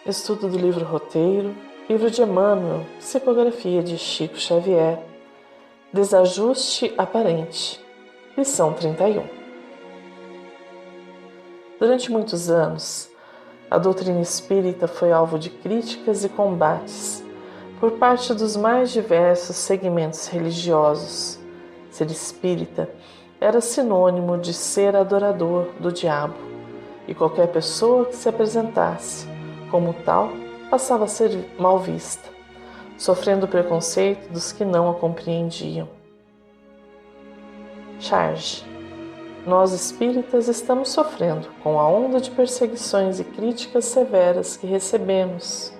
Estudo do livro Roteiro, livro de Emmanuel, psicografia de Chico Xavier, Desajuste Aparente, lição 31. Durante muitos anos, a doutrina espírita foi alvo de críticas e combates por parte dos mais diversos segmentos religiosos. Ser espírita era sinônimo de ser adorador do diabo, e qualquer pessoa que se apresentasse como tal passava a ser mal vista, sofrendo o preconceito dos que não a compreendiam. Charge: nós espíritas estamos sofrendo com a onda de perseguições e críticas severas que recebemos.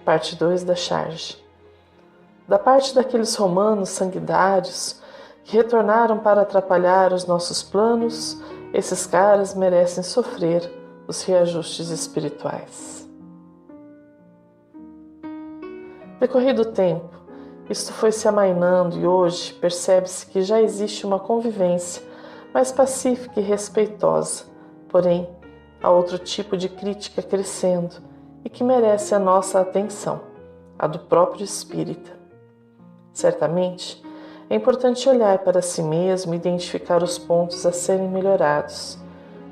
Parte 2 da charge. Da parte daqueles romanos sanguinários que retornaram para atrapalhar os nossos planos, esses caras merecem sofrer os reajustes espirituais. Decorrido o tempo, isto foi se amainando e hoje percebe-se que já existe uma convivência mais pacífica e respeitosa, porém há outro tipo de crítica crescendo e que merece a nossa atenção, a do próprio espírita. Certamente, é importante olhar para si mesmo e identificar os pontos a serem melhorados.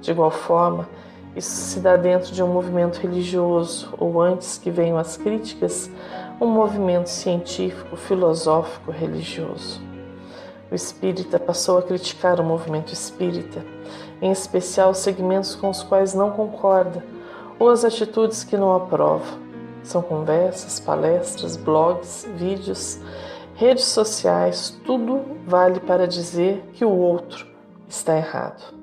De igual forma, isso se dá dentro de um movimento religioso, ou antes que venham as críticas, um movimento científico, filosófico, religioso. O espírita passou a criticar o movimento espírita, em especial os segmentos com os quais não concorda, ou as atitudes que não aprova. São conversas, palestras, blogs, vídeos, redes sociais, tudo vale para dizer que o outro está errado.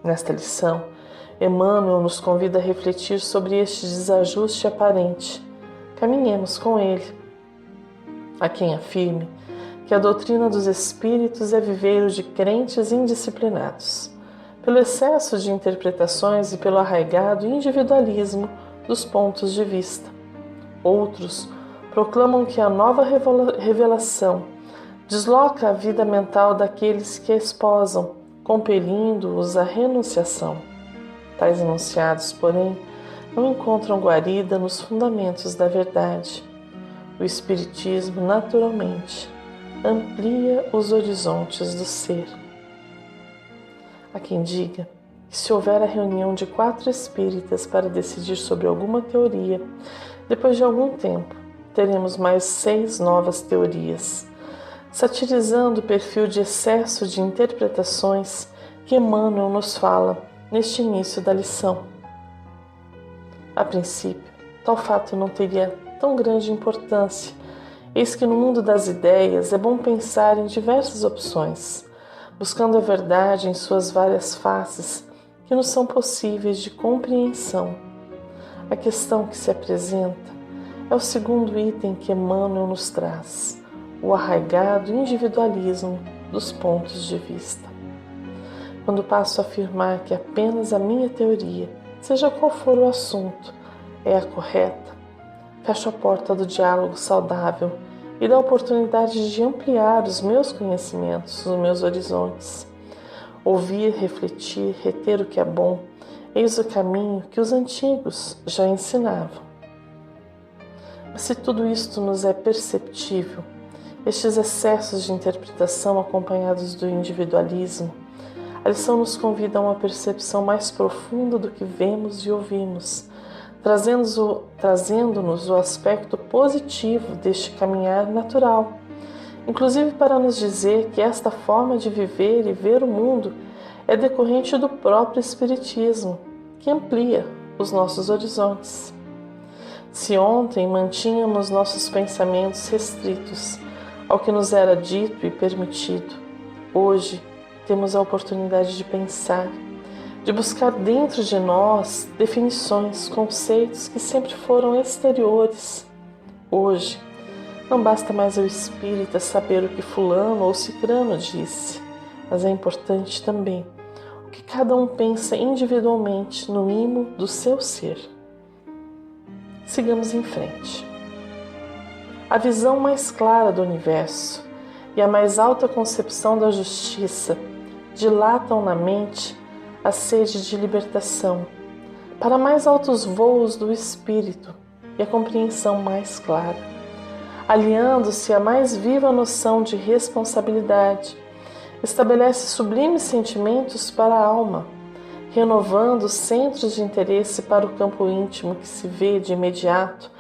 Nesta lição, Emmanuel nos convida a refletir sobre este desajuste aparente. Caminhemos com ele. Há quem afirme que a doutrina dos espíritos é viveiro de crentes indisciplinados, pelo excesso de interpretações e pelo arraigado individualismo dos pontos de vista. Outros proclamam que a nova revelação desloca a vida mental daqueles que a esposam, compelindo-os à renunciação. Tais enunciados, porém, não encontram guarida nos fundamentos da verdade. O Espiritismo, naturalmente, amplia os horizontes do ser. Há quem diga que se houver a reunião de 4 espíritas para decidir sobre alguma teoria, depois de algum tempo, teremos mais 6 novas teorias, satirizando o perfil de excesso de interpretações que Emmanuel nos fala neste início da lição. A princípio, tal fato não teria tão grande importância, eis que no mundo das ideias é bom pensar em diversas opções, buscando a verdade em suas várias faces que nos são possíveis de compreensão. A questão que se apresenta é o segundo item que Emmanuel nos traz, o arraigado individualismo dos pontos de vista. Quando passo a afirmar que apenas a minha teoria, seja qual for o assunto, é a correta, fecho a porta do diálogo saudável e da oportunidade de ampliar os meus conhecimentos, os meus horizontes. Ouvir, refletir, reter o que é bom, eis o caminho que os antigos já ensinavam. Mas se tudo isto nos é perceptível, estes excessos de interpretação acompanhados do individualismo, a lição nos convida a uma percepção mais profunda do que vemos e ouvimos, trazendo-nos o aspecto positivo deste caminhar natural, inclusive para nos dizer que esta forma de viver e ver o mundo é decorrente do próprio Espiritismo, que amplia os nossos horizontes. Se ontem mantínhamos nossos pensamentos restritos ao que nos era dito e permitido, hoje temos a oportunidade de pensar, de buscar dentro de nós definições, conceitos que sempre foram exteriores. Hoje, não basta mais ao espírita saber o que fulano ou cicrano disse, mas é importante também o que cada um pensa individualmente no imo do seu ser. Sigamos em frente. A visão mais clara do universo e a mais alta concepção da justiça dilatam na mente a sede de libertação, para mais altos voos do espírito e a compreensão mais clara, aliando-se à mais viva noção de responsabilidade, estabelece sublimes sentimentos para a alma, renovando os centros de interesse para o campo íntimo que se vê de imediato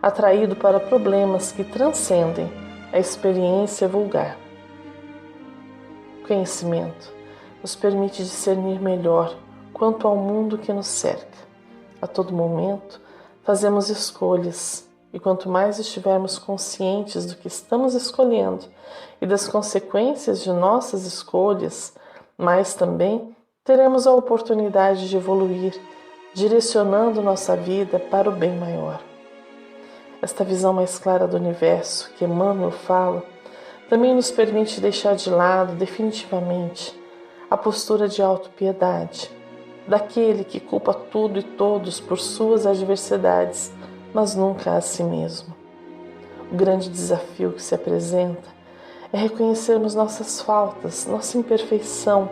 atraído para problemas que transcendem a experiência vulgar. O conhecimento nos permite discernir melhor quanto ao mundo que nos cerca. A todo momento fazemos escolhas, e quanto mais estivermos conscientes do que estamos escolhendo e das consequências de nossas escolhas, mais também teremos a oportunidade de evoluir, direcionando nossa vida para o bem maior. Esta visão mais clara do universo que Emmanuel fala também nos permite deixar de lado definitivamente a postura de autopiedade, daquele que culpa tudo e todos por suas adversidades, mas nunca a si mesmo. O grande desafio que se apresenta é reconhecermos nossas faltas, nossa imperfeição,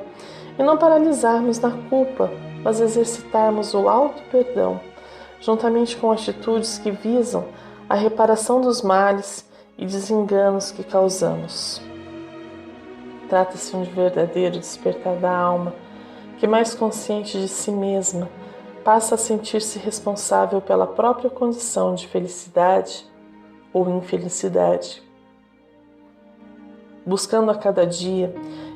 e não paralisarmos na culpa, mas exercitarmos o auto-perdão, juntamente com atitudes que visam a reparação dos males e desenganos que causamos. Trata-se de um verdadeiro despertar da alma, que, mais consciente de si mesma, passa a sentir-se responsável pela própria condição de felicidade ou infelicidade, buscando a cada dia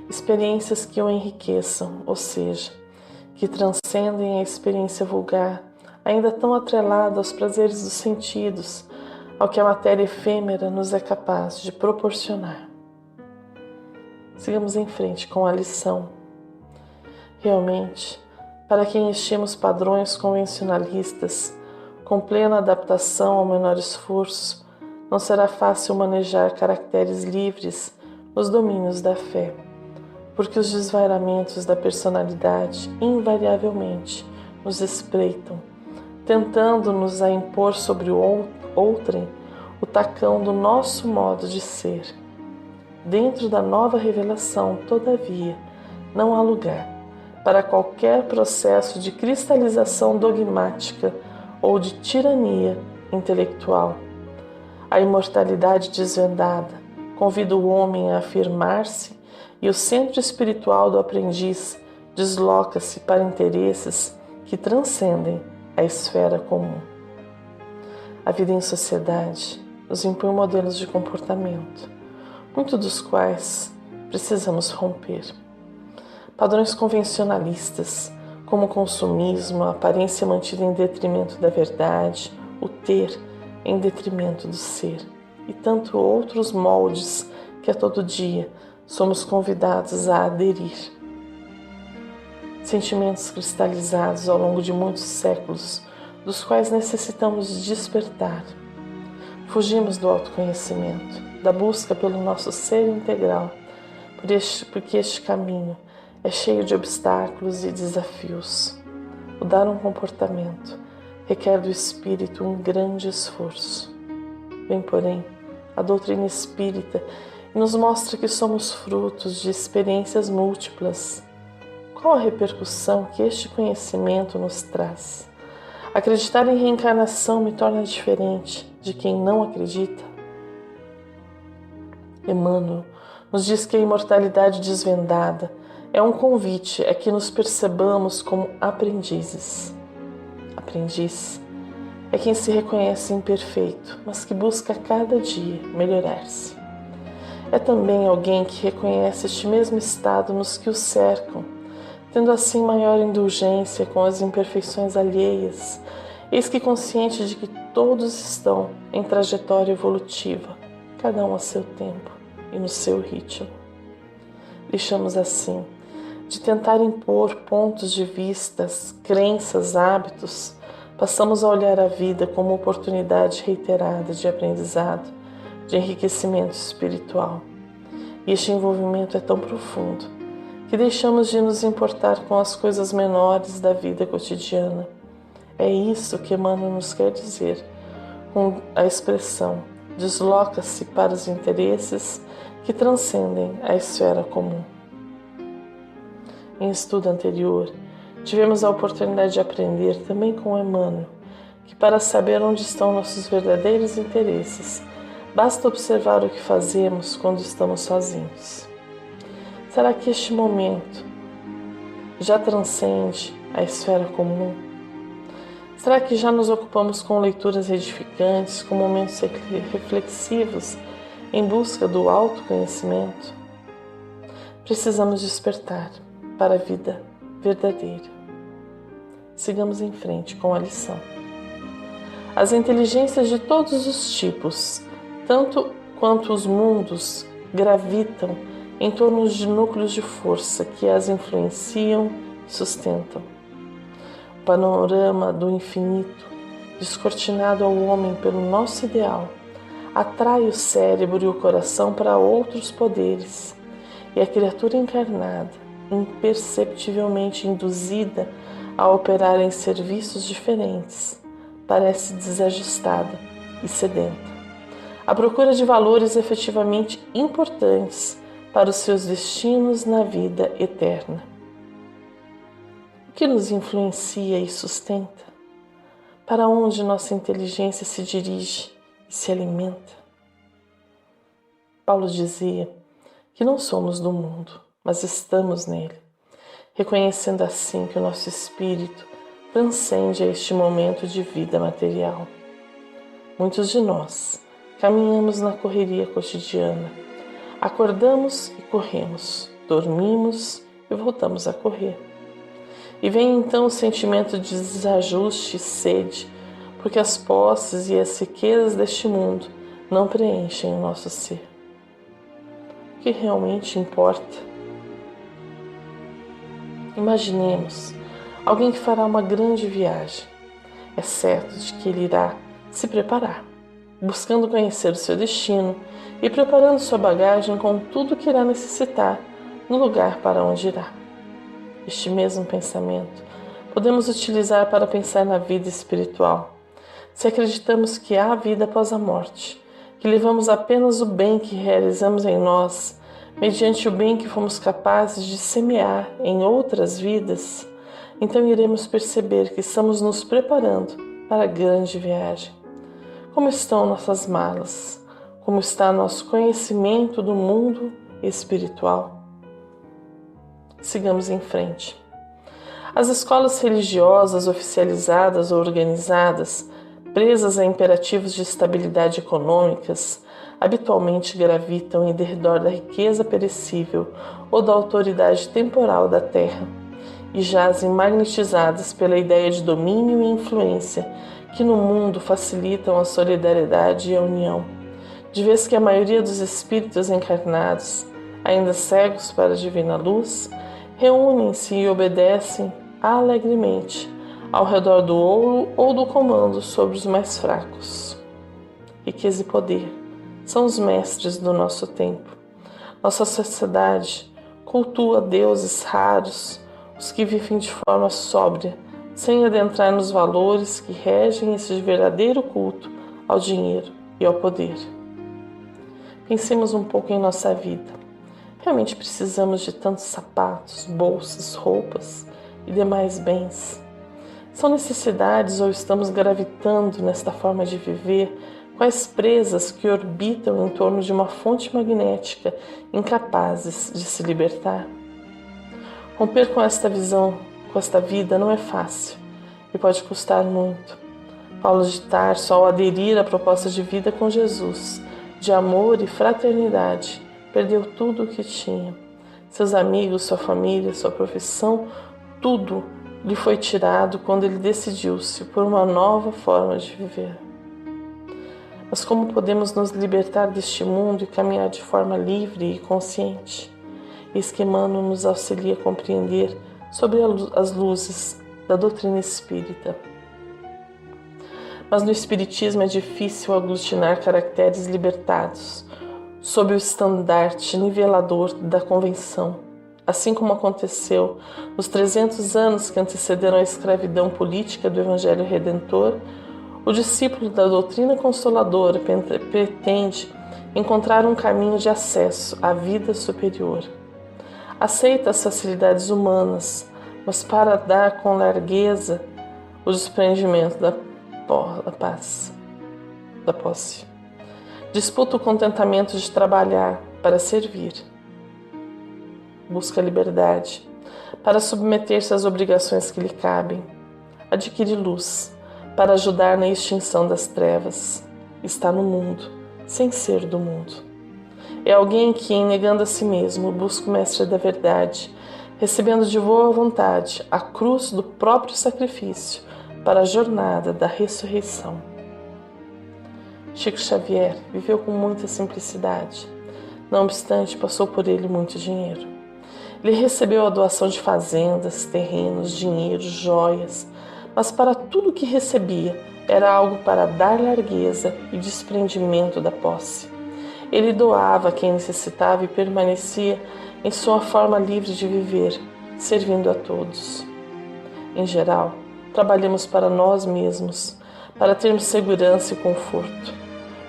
experiências que o enriqueçam, ou seja, que transcendem a experiência vulgar, ainda tão atrelada aos prazeres dos sentidos, ao que a matéria efêmera nos é capaz de proporcionar. Sigamos em frente com a lição. Realmente, para quem estima os padrões convencionalistas, com plena adaptação ao menor esforço, não será fácil manejar caracteres livres nos domínios da fé, porque os desvairamentos da personalidade invariavelmente nos espreitam, tentando-nos a impor sobre o outrem o tacão do nosso modo de ser. Dentro da nova revelação, todavia, não há lugar para qualquer processo de cristalização dogmática ou de tirania intelectual. A imortalidade desvendada convida o homem a afirmar-se e o centro espiritual do aprendiz desloca-se para interesses que transcendem a esfera comum. A vida em sociedade nos impõe modelos de comportamento, muitos dos quais precisamos romper. Padrões convencionalistas, como o consumismo, a aparência mantida em detrimento da verdade, o ter em detrimento do ser, e tanto outros moldes que a todo dia somos convidados a aderir. Sentimentos cristalizados ao longo de muitos séculos, dos quais necessitamos despertar. Fugimos do autoconhecimento, da busca pelo nosso ser integral, porque este caminho é cheio de obstáculos e desafios. Mudar um comportamento requer do espírito um grande esforço. Vem, porém, a doutrina espírita e nos mostra que somos frutos de experiências múltiplas. Qual a repercussão que este conhecimento nos traz? Acreditar em reencarnação me torna diferente de quem não acredita? Emmanuel nos diz que a imortalidade desvendada é um convite a que nos percebamos como aprendizes. Aprendiz é quem se reconhece imperfeito, mas que busca a cada dia melhorar-se. É também alguém que reconhece este mesmo estado nos que o cercam, tendo assim maior indulgência com as imperfeições alheias, eis que consciente de que todos estão em trajetória evolutiva, cada um a seu tempo e no seu ritmo. Deixamos assim de tentar impor pontos de vistas, crenças, hábitos, passamos a olhar a vida como oportunidade reiterada de aprendizado, de enriquecimento espiritual. E este envolvimento é tão profundo que deixamos de nos importar com as coisas menores da vida cotidiana. É isso que Emmanuel nos quer dizer com a expressão desloca-se para os interesses que transcendem a esfera comum. Em estudo anterior, tivemos a oportunidade de aprender também com Emmanuel que para saber onde estão nossos verdadeiros interesses, basta observar o que fazemos quando estamos sozinhos. Será que este momento já transcende a esfera comum? Será que já nos ocupamos com leituras edificantes, com momentos reflexivos em busca do autoconhecimento? Precisamos despertar para a vida verdadeira. Sigamos em frente com a lição. As inteligências de todos os tipos, tanto quanto os mundos, gravitam em torno de núcleos de força que as influenciam e sustentam. O panorama do infinito, descortinado ao homem pelo nosso ideal, atrai o cérebro e o coração para outros poderes, e a criatura encarnada, imperceptivelmente induzida a operar em serviços diferentes, parece desajustada e sedenta, à procura de valores efetivamente importantes para os seus destinos na vida eterna. O que nos influencia e sustenta? Para onde nossa inteligência se dirige e se alimenta? Paulo dizia que não somos do mundo, mas estamos nele, reconhecendo assim que o nosso espírito transcende a este momento de vida material. Muitos de nós caminhamos na correria cotidiana, acordamos e corremos, dormimos e voltamos a correr. E vem então o sentimento de desajuste e sede, porque as posses e as riquezas deste mundo não preenchem o nosso ser. O que realmente importa? Imaginemos alguém que fará uma grande viagem. É certo de que ele irá se preparar, buscando conhecer o seu destino e preparando sua bagagem com tudo o que irá necessitar no lugar para onde irá. Este mesmo pensamento podemos utilizar para pensar na vida espiritual. Se acreditamos que há vida após a morte, que levamos apenas o bem que realizamos em nós, mediante o bem que fomos capazes de semear em outras vidas, então iremos perceber que estamos nos preparando para a grande viagem. Como estão nossas malas? Como está nosso conhecimento do mundo espiritual? Sigamos em frente. As escolas religiosas oficializadas ou organizadas, presas a imperativos de estabilidade econômicas, habitualmente gravitam em derredor da riqueza perecível ou da autoridade temporal da terra e jazem magnetizadas pela ideia de domínio e influência que no mundo facilitam a solidariedade e a união, de vez que a maioria dos espíritos encarnados, ainda cegos para a divina luz, reúnem-se e obedecem alegremente ao redor do ouro ou do comando sobre os mais fracos. Riqueza e poder são os mestres do nosso tempo. Nossa sociedade cultua deuses raros, os que vivem de forma sóbria, sem adentrar nos valores que regem esse verdadeiro culto ao dinheiro e ao poder. Pensemos um pouco em nossa vida. Realmente precisamos de tantos sapatos, bolsas, roupas e demais bens? São necessidades ou estamos gravitando nesta forma de viver quais presas que orbitam em torno de uma fonte magnética incapazes de se libertar? Romper com esta visão, com esta vida não é fácil e pode custar muito. Paulo de Tarso, ao aderir à proposta de vida com Jesus, de amor e fraternidade, perdeu tudo o que tinha. Seus amigos, sua família, sua profissão, tudo lhe foi tirado quando ele decidiu-se por uma nova forma de viver. Mas como podemos nos libertar deste mundo e caminhar de forma livre e consciente? Eis que Emmanuel nos auxilia a compreender sobre as luzes da doutrina espírita. Mas no espiritismo é difícil aglutinar caracteres libertados sob o estandarte nivelador da convenção, assim como aconteceu nos 300 anos que antecederam a escravidão política do Evangelho Redentor. O discípulo da doutrina consoladora pretende encontrar um caminho de acesso à vida superior. Aceita as facilidades humanas, mas para dar com largueza o desprendimento da paz, da posse. Disputa o contentamento de trabalhar para servir. Busca a liberdade para submeter-se às obrigações que lhe cabem. Adquire luz para ajudar na extinção das trevas. Está no mundo, sem ser do mundo. É alguém que, negando a si mesmo, busca o mestre da verdade, recebendo de boa vontade a cruz do próprio sacrifício para a jornada da ressurreição. Chico Xavier viveu com muita simplicidade. Não obstante, passou por ele muito dinheiro. Ele recebeu a doação de fazendas, terrenos, dinheiro, joias, mas para tudo que recebia era algo para dar largueza e desprendimento da posse. Ele doava a quem necessitava e permanecia em sua forma livre de viver, servindo a todos. Em geral, trabalhamos para nós mesmos, para termos segurança e conforto.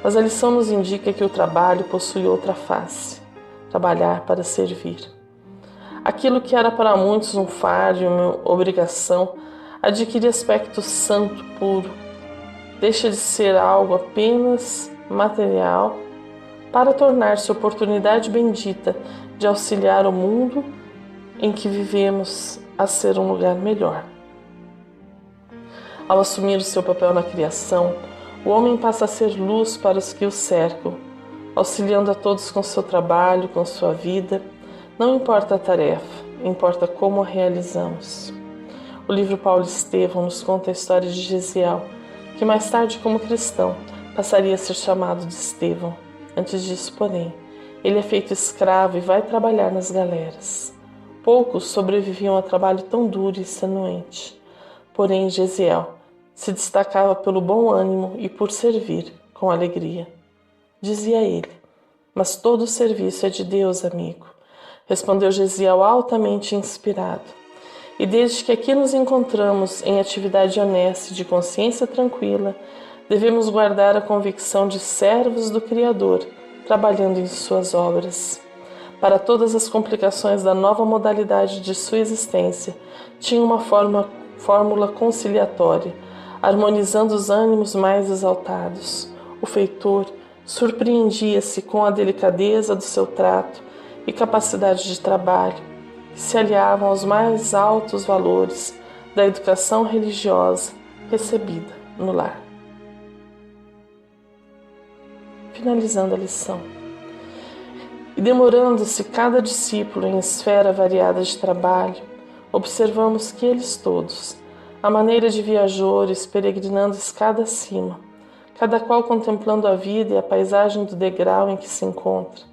Mas a lição nos indica que o trabalho possui outra face: trabalhar para servir. Aquilo que era para muitos um fardo e uma obrigação adquire aspecto santo, puro. Deixa de ser algo apenas material para tornar-se oportunidade bendita de auxiliar o mundo em que vivemos a ser um lugar melhor. Ao assumir o seu papel na criação, o homem passa a ser luz para os que o cercam, auxiliando a todos com seu trabalho, com sua vida. Não importa a tarefa, importa como a realizamos. O livro Paulo Estevão nos conta a história de Gesiel, que mais tarde, como cristão, passaria a ser chamado de Estevão. Antes disso, porém, ele é feito escravo e vai trabalhar nas galeras. Poucos sobreviviam a trabalho tão duro e extenuante. Porém, Gesiel se destacava pelo bom ânimo e por servir com alegria. Dizia ele: "Mas todo o serviço é de Deus, amigo", respondeu Gesiel altamente inspirado. E desde que aqui nos encontramos em atividade honesta e de consciência tranquila, devemos guardar a convicção de servos do Criador, trabalhando em suas obras. Para todas as complicações da nova modalidade de sua existência, tinha uma fórmula conciliatória, harmonizando os ânimos mais exaltados. O feitor surpreendia-se com a delicadeza do seu trato e capacidade de trabalho, que se aliavam aos mais altos valores da educação religiosa recebida no lar. Finalizando a lição. E demorando-se cada discípulo em esfera variada de trabalho, observamos que eles todos, à maneira de viajores peregrinando escada acima, cada qual contemplando a vida e a paisagem do degrau em que se encontra,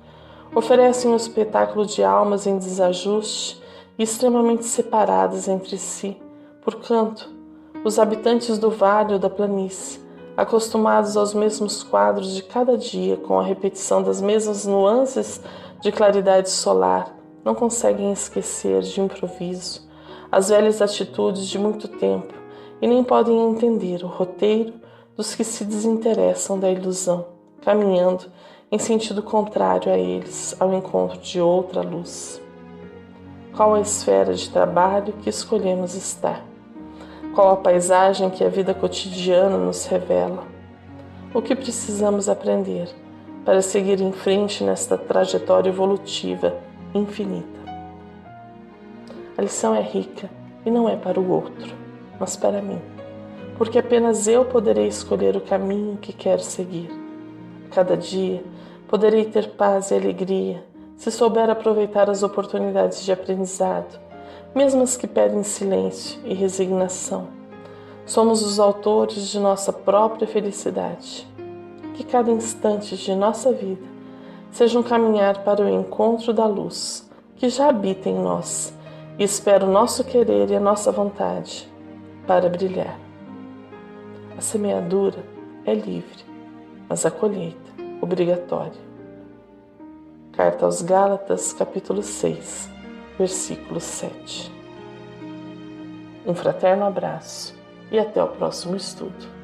oferecem um espetáculo de almas em desajuste e extremamente separadas entre si. Porquanto, os habitantes do vale ou da planície, acostumados aos mesmos quadros de cada dia, com a repetição das mesmas nuances de claridade solar, não conseguem esquecer de improviso as velhas atitudes de muito tempo e nem podem entender o roteiro dos que se desinteressam da ilusão, caminhando em sentido contrário a eles, ao encontro de outra luz. Qual a esfera de trabalho que escolhemos estar? Qual a paisagem que a vida cotidiana nos revela? O que precisamos aprender para seguir em frente nesta trajetória evolutiva infinita? A lição é rica e não é para o outro, mas para mim, porque apenas eu poderei escolher o caminho que quero seguir. A cada dia poderei ter paz e alegria se souber aproveitar as oportunidades de aprendizado, mesmo as que pedem silêncio e resignação. Somos os autores de nossa própria felicidade. Que cada instante de nossa vida seja um caminhar para o encontro da luz que já habita em nós e espera o nosso querer e a nossa vontade para brilhar. A semeadura é livre, mas a colheita obrigatória. Carta aos Gálatas, capítulo 6, versículo 7. Um fraterno abraço e até o próximo estudo.